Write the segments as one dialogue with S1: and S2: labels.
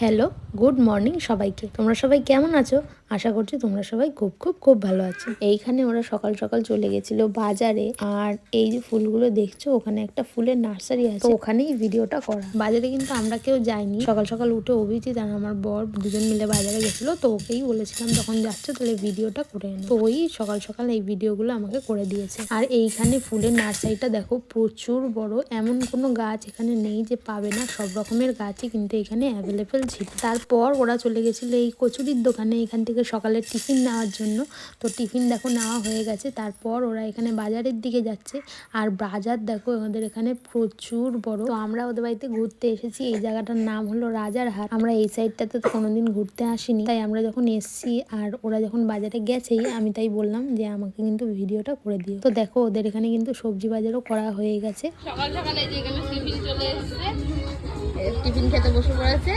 S1: Hello, good morning সবাইকে। তোমরা সবাই কেমন আছো? আশা করছি তোমরা সবাই খুব খুব খুব ভালো আছো। এইখানে ওরা সকাল সকাল চলে গেছিল বাজারে। আর এই যে ফুলগুলো দেখছো, ওখানে একটা ফুলের নার্সারি আছে, ওখানেই ভিডিওটা করা। বাজারে কিন্তু আমরা কেউ যাইনি। সকাল সকাল উঠে অভিজিৎ আর আমার বর দুজন মিলে বাজারে গেছিল। তো ওকেই বলেছিলাম যখন যাচ্ছে তাহলে ভিডিওটা করে এনে। তো ওই সকাল সকাল এই ভিডিওগুলো আমাকে করে দিয়েছে। আর এইখানে ফুলের নার্সারিটা দেখো প্রচুর বড়। এমন কোনো গাছ এখানে নেই যে পাবে না, সব রকমের গাছই কিন্তু এখানে অ্যাভেলেবেল ছিল। তারপর ওরা চলে গেছিলো এই কচুরির দোকানে এখান থেকে সকালের টিফিন নেওয়ার জন্য। তো টিফিন দেখো নেওয়া হয়ে গেছে। তারপর ওরা এখানে বাজারের দিকে যাচ্ছে। আর বাজার দেখো ওদের এখানে প্রচুর বড়। তো আমরা ওদের বাড়িতে ঘুরতে এসেছি। এই জায়গাটার নাম হলো রাজারহাট। আমরা এই সাইডটাতে তো কোনোদিন ঘুরতে আসিনি, তাই আমরা যখন এসছি আর ওরা যখন বাজারে গেছেই আমি তাই বললাম যে আমাকে কিন্তু ভিডিওটা করে দিও। তো দেখো ওদের এখানে কিন্তু সবজি বাজারও করা হয়ে গেছে।
S2: সকাল সকাল এই যে এখানে টিফিন চলে এসেছে, টিফিন খেতে বসে পড়েছে।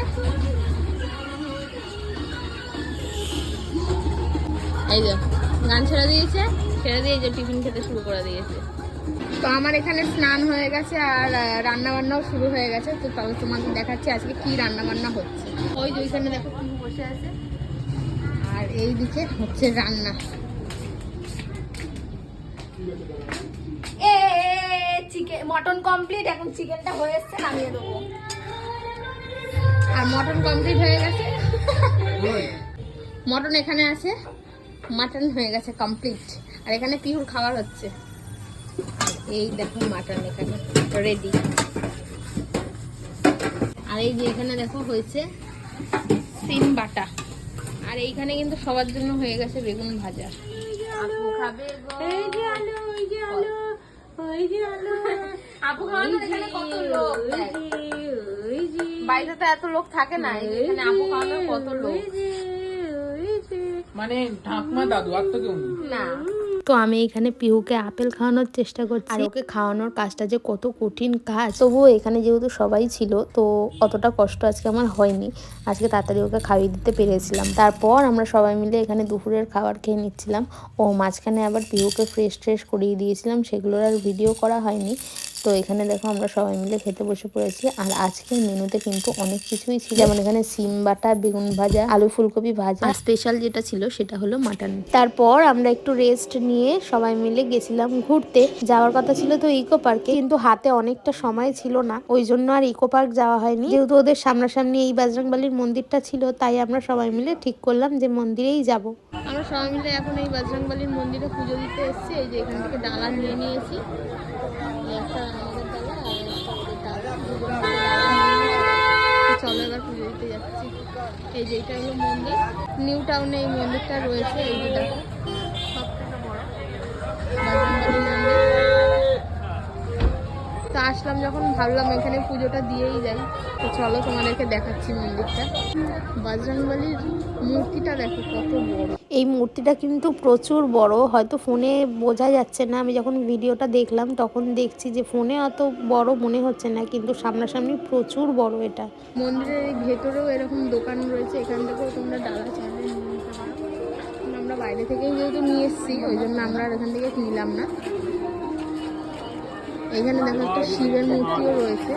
S2: এই যে গান ছেড়ে দিয়েছে, ছেড়ে দিয়ে যে টিফিন খেতে শুরু করে দিয়েছে। তো আমার এখানে স্নান হয়ে গেছে আর রান্না বান্নাও শুরু হয়ে গেছে। তো তাহলে তোমাকে দেখাচ্ছি আজকে কি রান্না বান্না হচ্ছে। ওই যে ওইখানে দেখো কি বসে আছে, আর এই দিকে হচ্ছে রান্না।
S3: চিকেন মটন কমপ্লিট, এখন চিকেনটা হয়ে এসছে, নামিয়ে দেবো।
S2: আর মটন কমপ্লিট হয়ে গেছে, মটন এখানে আছে, মাটন হয়ে গেছে কমপ্লিট। আর এখানে পিহুর খাবার হচ্ছে। এই দেখো মাটন এখানে রেডি। আর এই যে এখানে দেখো হয়েছে সিম বাটা। আর এইখানে কিন্তু সবার জন্য হয়ে গেছে বেগুন ভাজা। আপু খাবে গো, এই যে আলু, এই যে আলু, ওই যে আলু। আপু খাওয়ানো এখানে কত লোক, বাইরে তো এত লোক থাকে না, এখানে আপু খাওয়ানোর কত লোক,
S4: মানে ঢাকমা দাদু আর তো কেউ
S2: না।
S1: তো আমি এখানে পিহুকে আপেল খাওয়ানোর চেষ্টা করছি। আর ওকে খাওয়ানোর কাজটা যে কত কঠিন কাজ, তবুও এখানে যেহেতু সবাই ছিল তো অতটা কষ্ট আজকে আমার হয়নি। আজকে তাড়াতাড়ি ওকে খাইয়ে দিতে পেরেছিলাম। তারপর আমরা সবাই মিলে এখানে দুপুরের খাবার খেয়ে নিচ্ছিলাম। ও মাঝখানে আবার পিহুকে ফ্রেশ করিয়ে দিয়েছিলাম, সেগুলোর আর ভিডিও করা হয়নি। তো এখানে দেখো আমরা সবাই মিলে খেতে বসে পড়েছি। আর আজকের মেনুতে কিন্তু অনেক কিছুই ছিল, যেমন এখানে সিম বাটা, বেগুন ভাজা, আলু ফুলকপি ভাজা, আর স্পেশাল যেটা ছিল সেটা হলো মাটন। তারপর আমরা একটু রেস্ট নিয়ে সবাই মিলে গেছিলাম ঘুরতে। যাওয়ার কথা ছিল তো ইকো পার্কে, কিন্তু হাতে অনেকটা সময় ছিল না, ওই জন্য আর ইকো পার্ক যাওয়া হয়নি। যেহেতু ওদের সামনাসামনি এই বজরংবলির মন্দিরটা ছিল, তাই আমরা সবাই মিলে ঠিক করলাম যে মন্দিরেই যাব।
S2: আমরা সবাই মিলে এখন এই বজরংবলির মন্দিরে পুজো দিতে এসেছি। এই যে এখান থেকে ডালা নিয়ে নিয়েছি, একটা আমাদের ডালা আর একটা ওদের ডালা। চলো এবার পুজো দিতে যাচ্ছি। এই যে এটা হলো মন্দির, নিউ টাউনে এই মন্দিরটা রয়েছে। এই যে দেখো সবথেকে বড় বজরংবলী মন্দির। তো আসলাম যখন ভাবলাম এখানে পুজোটা দিয়েই যাই। তো চলো তোমাদেরকে দেখাচ্ছি মন্দিরটা। বজরংবলীর মূর্তিটা দেখো কত বড়।
S1: এই মূর্তিটা কিন্তু প্রচুর বড়, হয়তো ফোনে বোঝা যাচ্ছে না। আমি যখন ভিডিওটা দেখলাম তখন দেখছি যে ফোনে অত বড় মনে হচ্ছে না, কিন্তু সামনাসামনি প্রচুর বড় এটা।
S2: মন্দিরের এই ভেতরেও এরকম দোকান রয়েছে, এখান থেকেও তোমরা ডালা চাইলে নিয়ে নিতে পারো। আমরা বাইরে থেকেই যেহেতু নিয়ে এসেছি ওই জন্য আমরা আর এখান থেকে কিনলাম না। এখানে দেখো একটা শিবের মূর্তিও রয়েছে।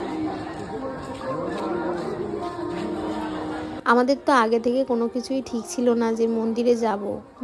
S1: আমাদের তো আগে থেকে কোনো কিছুই ঠিক ছিল না যে মন্দিরে যাব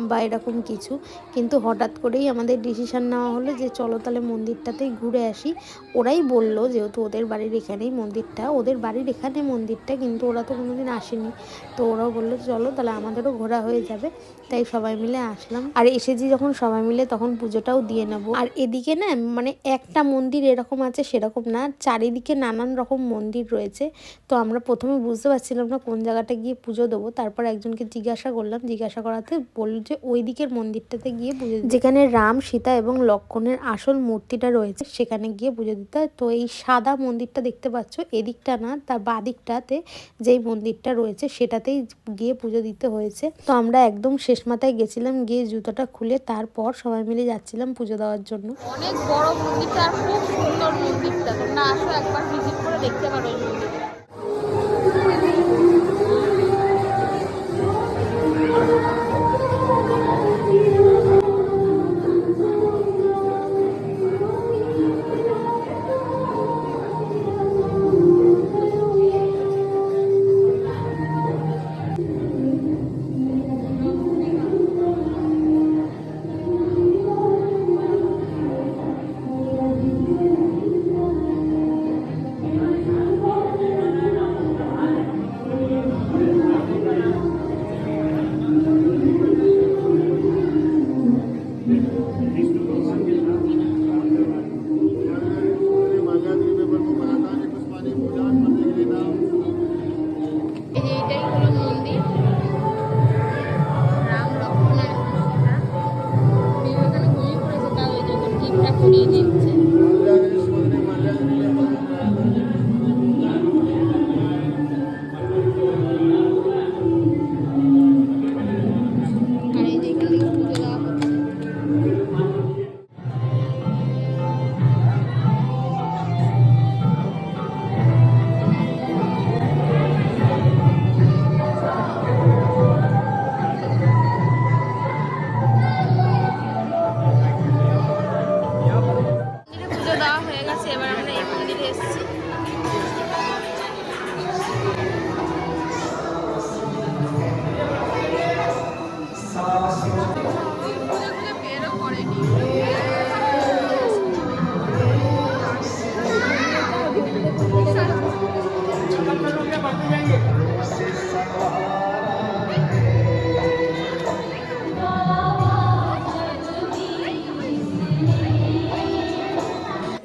S1: বা এরকম কিছু, কিন্তু হঠাৎ করেই আমাদের ডিসিশন নেওয়া হলো যে চলো তাহলে মন্দিরটাতেই ঘুরে আসি। ওরাই বললো, যেহেতু ওদের বাড়ির এখানেই মন্দিরটা, ওদের বাড়ির এখানে মন্দিরটা, কিন্তু ওরা তো কোনোদিন আসেনি। তো ওরাও বললো চলো তাহলে আমাদেরও ঘোরা হয়ে যাবে, তাই সবাই মিলে আসলাম। আর এসেছি যখন সবাই মিলে তখন পুজোটাও দিয়ে নেবো। আর এদিকে না মানে একটা মন্দির এরকম আছে সেরকম না, চারিদিকে নানান রকম মন্দির রয়েছে। তো আমরা প্রথমে বুঝতে পারছিলাম না কোন জায়গাটা গিয়ে পুজো দেবো। তারপর একজনকে জিজ্ঞাসা করলাম, জিজ্ঞাসা করাতে বলল যে ওই দিকের মন্দিরটাতে গিয়ে পুজো, যেখানে রাম, সীতা এবং লক্ষ্মণের আসল মূর্তিটা রয়েছে সেখানে গিয়ে পুজো দিতে হয়। তো এই সাদা মন্দিরটা দেখতে পাচ্ছ, এদিকটা না, তার বাদিকটাতে যেই মন্দিরটা রয়েছে সেটাতেই গিয়ে পুজো দিতে হয়েছে। তো আমরা একদম শেষ মাথায় গেছিলাম, গিয়ে জুতোটা খুলে তারপর সবাই মিলে যাচ্ছিলাম পুজো দেওয়ার জন্য।
S2: অনেক বড় মন্দিরটা আর খুব সুন্দর মন্দিরটা, তোমরা আসো একবার ভিজিট করে দেখতে পারো এই মন্দিরটা।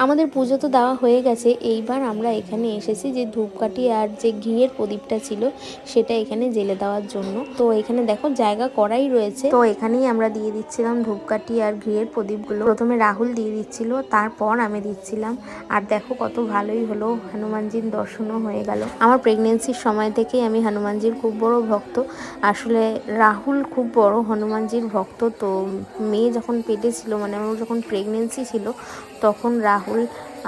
S1: আমাদের পুজো তো দেওয়া হয়ে গেছে। এইবার আমরা এখানে এসেছি যে ধূপকাঠি আর যে ঘিয়ের প্রদীপটা ছিল সেটা এখানে জেলে দেওয়ার জন্য। তো এখানে দেখো জায়গা করাই রয়েছে, তো এখানেই আমরা দিয়ে দিচ্ছিলাম ধূপকাঠি আর ঘিয়ের প্রদীপগুলো। প্রথমে রাহুল দিয়ে দিচ্ছিল, তারপর আমি দিচ্ছিলাম। আর দেখো কত ভালোই হলো, হনুমানজির দর্শনও হয়ে গেল। আমার প্রেগনেন্সির সময় থেকেই আমি হনুমানজির খুব বড় ভক্ত। আসলে রাহুল খুব বড় হনুমানজির ভক্ত। তো মেয়ে যখন পেটে ছিল, মানে আমার যখন প্রেগনেন্সি ছিল, তখন রাহুল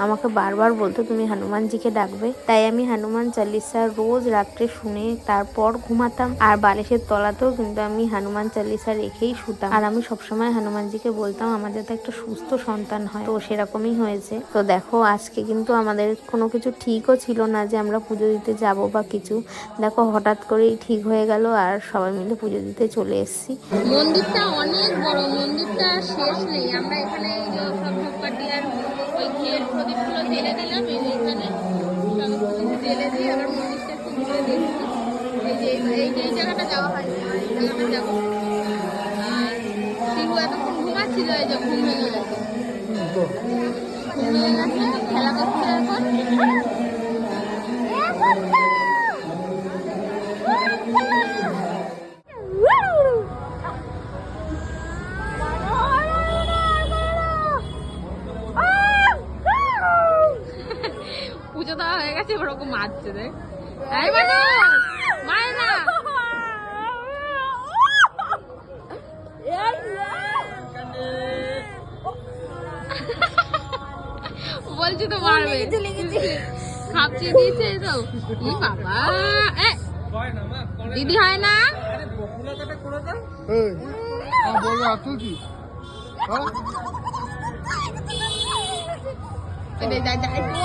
S1: আমাকে বারবার বলতো তুমি হনুমানজিকে ডাকবে। তাই আমি হনুমান চালিসা রোজ রাত্রে শুনে তারপর ঘুমাতাম। আর বালিশের তলাতেও কিন্তু আমি হনুমান চালিসা রেখেই শুতাম। আর আমি সবসময় হনুমানজিকে বলতাম আমার যাতে একটা সুস্থ সন্তান হয়। তো সেরকমই হয়েছে। তো দেখো আজকে কিন্তু আমাদের কোনো কিছু ঠিকও ছিল না যে আমরা পুজো দিতে যাব বা কিছু। দেখো হঠাৎ করেই ঠিক হয়ে গেল আর সবাই মিলে পুজো দিতে চলে এসেছি।
S2: মন্দিরটা অনেক বড়, মন্দিরটা শেষ নেই। আমরা এখানে এই যে সব ধূপকাঠি আর ওই ঘিয়ের প্রদীপগুলো জেলে দিলাম। এইখানে সব জেলে দিয়ে আবার মন্দিরটা একটু ঘুরে দেখছি। এই জায়গাটা যাওয়া হয়নি, এই জায়গাটা যাবো। আর শিবু এতক্ষণ ঘুমাচ্ছিল, এই যে ঘুম ভেঙে গেছে, খেলা করছিল এখন। পুজো দেওয়া হয়ে গেছে, এবার ওকে মারছে। দেখ মারে না, বলছি তো মারবে, খাপচিয়ে দিয়েছে তো। ই বাবা, দিদি হয় না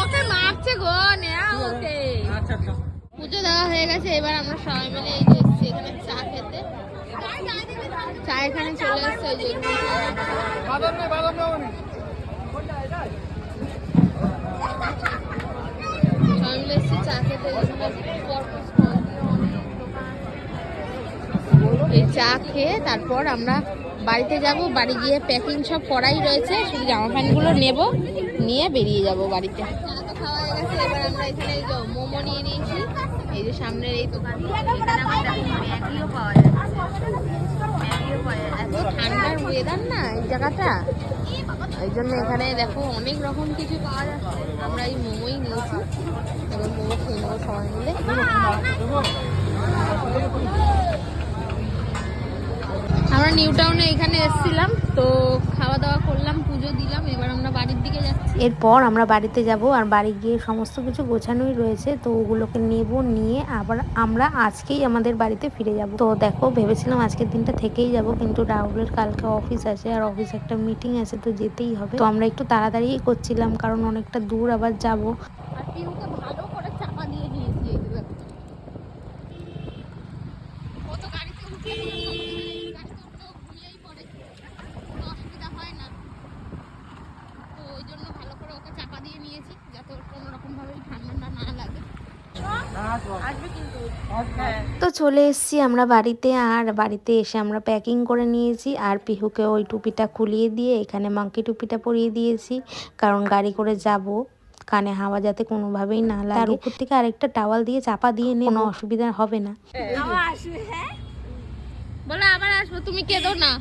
S2: ওকে মারছে গো, নেয়া ওকে। পুজো দেওয়া হয়ে গেছে, এবার আমরা সবাই মিলে এই যে এসেছি এখানে চা খেতে। চা এখানে চলে এসছে, ওই যে সবাই মিলে এসেছি চা খেতে। এই চা খেয়ে তারপর আমরা বাড়িতে যাব। বাড়ি গিয়ে প্যাকিং সব করাই রয়েছে, শুধু জামা প্যান্টগুলো নেব, নিয়ে বেরিয়ে যাব বাড়িতে। চা তো খাওয়া হয়ে গেছে, এবার আমরা এখানে এই যে মোমো নিয়ে নিয়েছি। এই যে সামনের এই দোকান, এখানে আমার দেখো ম্যাগিও পাওয়া যাচ্ছে। এত ঠান্ডার ওয়েদার না এই জায়গাটা, এই জন্য এখানে দেখো অনেক রকম কিছু পাওয়া যাচ্ছে। আমরা এই মোমোই নিয়েছি, এবার মোমো খেয়ে নেবো সবাই মিলে। আমরা নিউ টাউনে এখানে এসেছিলাম, তো খাওয়া দাওয়া করলাম, পুজো দিলাম, এবার আমরা বাড়ির দিকে যাচ্ছি।
S1: এরপর আমরা বাড়িতে যাব, আর বাড়ি গিয়ে সমস্ত কিছু গোছানোই রয়েছে, তো ওগুলোকে নেব, নিয়ে আবার আমরা আজকেই আমাদের বাড়িতে ফিরে যাব। তো দেখো ভেবেছিলাম আজকের দিনটা থেকেই যাব, কিন্তু রাহুলের কালকে অফিস আছে, আর অফিসে একটা মিটিং আছে, তো যেতেই হবে। তো আমরা একটু তাড়াতাড়িই করছিলাম, কারণ অনেকটা দূর আবার যাব।
S2: আর পিউকে ভালো করে চাপা দিয়ে দিয়েছি। এই যে ও তো গাড়িতে উঠলে কোনো সমস্যা নেই, গাড়িতে উঠলেও ঘুমিয়েই পড়ে, কোনো অসুবিধা হয় না। তো ওই জন্য ভালো করে ওকে চাপা দিয়ে নিয়েছি, যাতে ওর কোনো রকম ভাবে ঠান্ডা না লাগে। আসবে কিন্তু।
S1: তো চলে এসেছি আমরা বাড়িতে, আর বাড়িতে এসে আমরা প্যাকিং করে নিয়েছি। আর পিহুকে ওই টুপিটা খুলিয়ে দিয়ে এখানে মাঙ্কি টুপিটা পরিয়ে দিয়েছি, কারণ গাড়ি করে যাব, কানে হাওয়া যাতে কোনোভাবেই না লাগে। তার উপর থেকে আরেকটা টাওয়াল দিয়ে চাপা দিয়ে নিয়ে কোনো অসুবিধা হবে না।
S2: বলো আবার আসবো, তুমি কেঁদো না।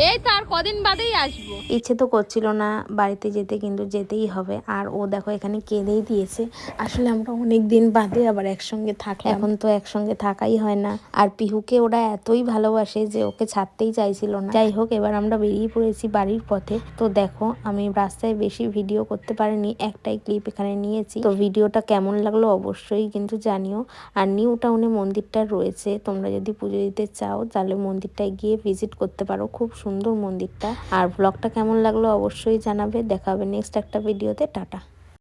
S2: এই তো আর কদিন বাদেই আসবো।
S1: ইচ্ছে তো করছিল না বাড়িতে যেতে, কিন্তু যেতেই হবে। আর ও দেখো এখানে কেঁদেই দিয়েছে। আসলে আমরা অনেক দিন বাদে আবার একসঙ্গে থাকলাম, এখন তো একসঙ্গে থাকাই হয় না। আর পিহুকে ওরা এতই ভালোবাসে যে ওকে ছাড়তেই চাইছিল না। যাই হোক, এবার আমরা বেরিয়ে পড়েছি বাড়ির পথে। তো দেখো আমি রাস্তায় বেশি ভিডিও করতে পারিনি, একটাই ক্লিপ এখানে নিয়েছি। তো ভিডিওটা কেমন লাগলো অবশ্যই কিন্তু জানিও। আর নিউ টাউনে মন্দিরটা রয়েছে, তোমরা যদি পুজো দিতে চাও তাহলে মন্দিরটায় গিয়ে ভিজিট করতে পারো, খুব সুন্দর মন্দিরটা। আর ব্লগটা কেমন লাগলো অবশ্যই জানাবে। দেখা হবে নেক্সট একটা ভিডিওতে। টাটা।